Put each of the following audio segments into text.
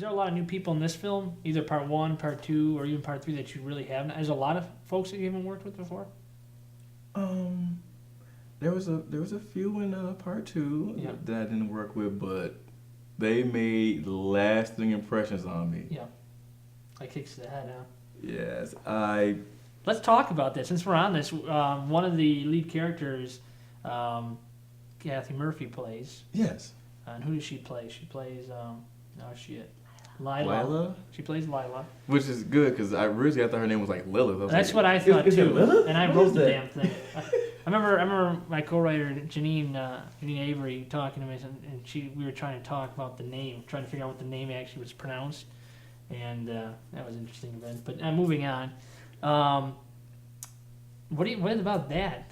there a lot of new people in this film, either part 1, part 2, or even part 3 that you really haven't? There's a lot of folks that you haven't worked with before. There was a few in part 2 that I didn't work with, but they made lasting impressions on me. Yeah, like kicks to the head, huh? Yes, Let's talk about this since we're on this. One of the lead characters, Kathy Murphy plays. Yes. And who does she play? She plays Lila. She plays Lila. Which is good because I originally thought her name was like Lilith. That's what I thought too. And I wrote the damn thing. I remember my co-writer Janine Avery talking to me, and we were trying to talk about the name, trying to figure out what the name actually was pronounced, and that was an interesting event. But moving on, what about that?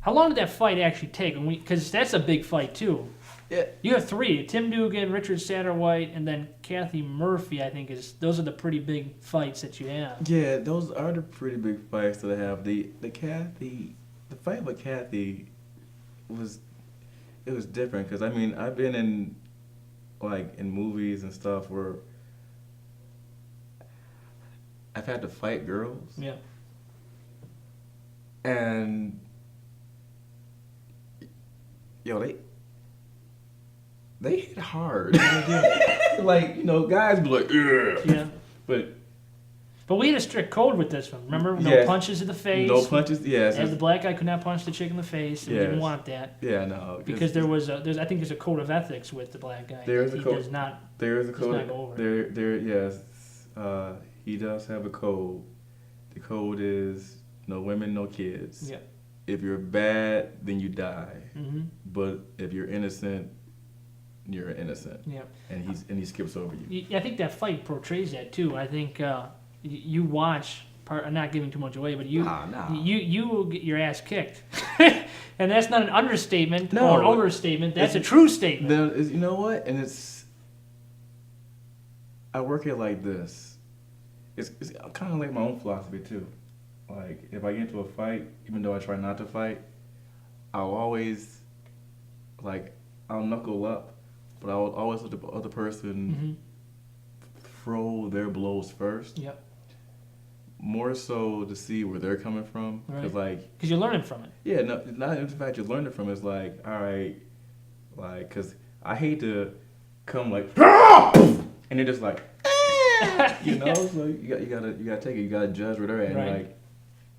How long did that fight actually take? Because that's a big fight too. Yeah. You have 3: Tim Dugan, Richard Satterwhite, and then Kathy Murphy. I think those are the pretty big fights that you have. Yeah, those are the pretty big fights that I have. The fight with Kathy was different because I've been in movies and stuff where I've had to fight girls. Yeah. And they hit hard. Guys be like, ugh. Yeah. But we had a strict code with this one. Remember? No punches in the face. No punches, yes. As the black guy could not punch the chick in the face. And we didn't want that. Yeah, no. Because I think there's a code of ethics with the black guy. There is a code. There is a code. Not go over. Yes. He does have a code. The code is no women, no kids. Yeah. If you're bad, then you die. Mm-hmm. But if you're innocent, you're innocent. Yeah. And he skips over you. I think that fight portrays that too. I think you watch. I'm not giving too much away, but you will get your ass kicked, and that's not an understatement or an overstatement. That's a true statement. You know what? And I work it like this. It's kind of like my own philosophy too. Like if I get into a fight, even though I try not to fight, I'll always I'll knuckle up, but I'll always let the other person throw their blows first. Yep. More so to see where they're coming from, because you're learning from it. Yeah, no, not in fact you're learning from it. It's all right, because I hate to come and they're just like, so you gotta take it. You gotta judge where they're at. Right.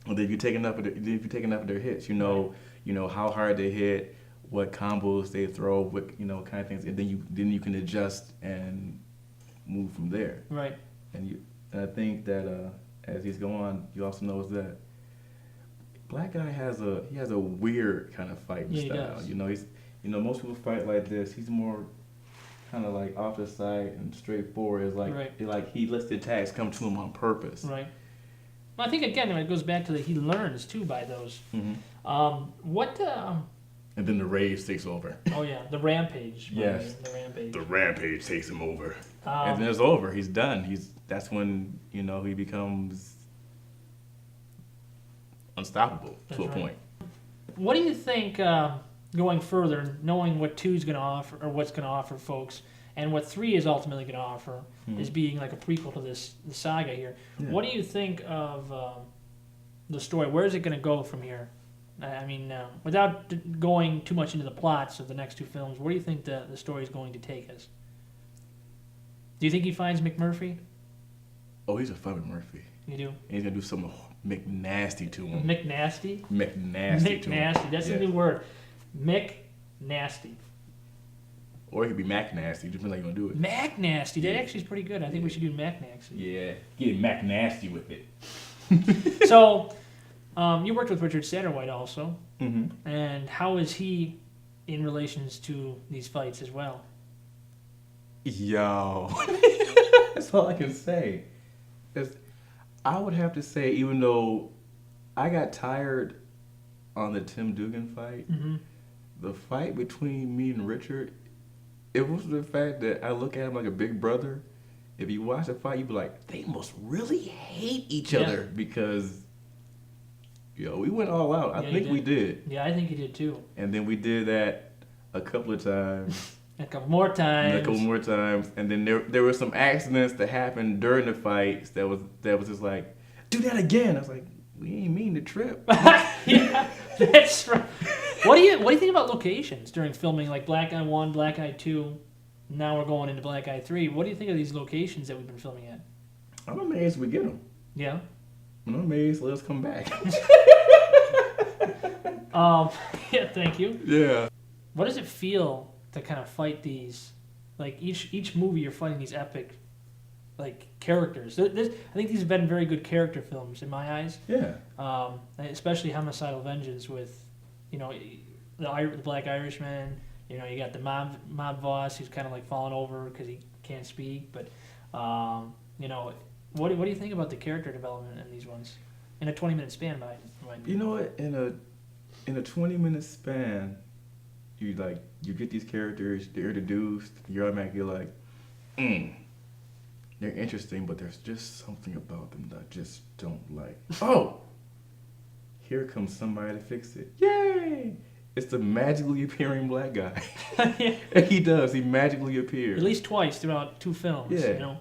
And if you take enough of their hits, you know how hard they hit, what combos they throw, what kind of things, and then you can adjust and move from there. Right. And I think that as he's going on, you also notice that black guy has a weird kind of fighting style. He does. Most people fight like this. He's more kind of off the side and straightforward. It's he lets the attacks come to him on purpose. Right. Well, I think again it goes back to he learns too by those. Mm-hmm. And then the rage takes over. Oh yeah, the rampage. Yes. The rampage. The rampage takes him over. And then it's over. He's done. That's when he becomes unstoppable to a point. What do you think going further, knowing what 2's going to offer or what's going to offer folks, and what 3 is ultimately going to offer, is being like a prequel to the saga here? Yeah. What do you think of the story? Where is it going to go from here? Without going too much into the plots of the next 2 films, where do you think the story is going to take us? Do you think he finds McMurphy? Oh, he's a fucking Murphy. You do? And he's going to do something McNasty to him. McNasty? McNasty to him. McNasty. That's a new word. McNasty. Or he could be McNasty. Depends how you want to do it. McNasty. That actually is pretty good. I think we should do McNasty. Yeah. Get McNasty with it. So, you worked with Richard Satterwhite also. Mm-hmm. And how is he in relations to these fights as well? Yo. That's all I can say. Because I would have to say, even though I got tired on the Tim Dugan fight, the fight between me and Richard, it was the fact that I look at him like a big brother. If you watch the fight, you'd be like, they must really hate each other because, we went all out. I think we did. Yeah, I think he did too. And then we did that a couple of times. A couple more times. And then there were some accidents that happened during the fights that was just like, do that again. I was like, we ain't mean to trip. Yeah, that's right. What do you think about locations during filming, like Black Eye 1, Black Eye 2? Now we're going into Black Eye 3. What do you think of these locations that we've been filming at? I'm amazed we get them. Yeah. I'm amazed. Let us come back. Yeah, thank you. Yeah. What does it feel to kind of fight these? Like each movie, you're fighting these epic, like characters. I think these have been very good character films in my eyes. Yeah. Especially Homicidal Vengeance with, the Black Irishman. You got the mob boss who's kind of like falling over because he can't speak. But, what do you think about the character development in these ones? In a 20-minute span, mind you. You know what? In a 20-minute span, you get these characters, they're introduced, you're automatically like, they're interesting, but there's just something about them that I just don't like. Oh! Here comes somebody to fix it. Yay! It's the magically appearing black guy. Yeah. And he magically appears. At least twice throughout 2 films, Yeah.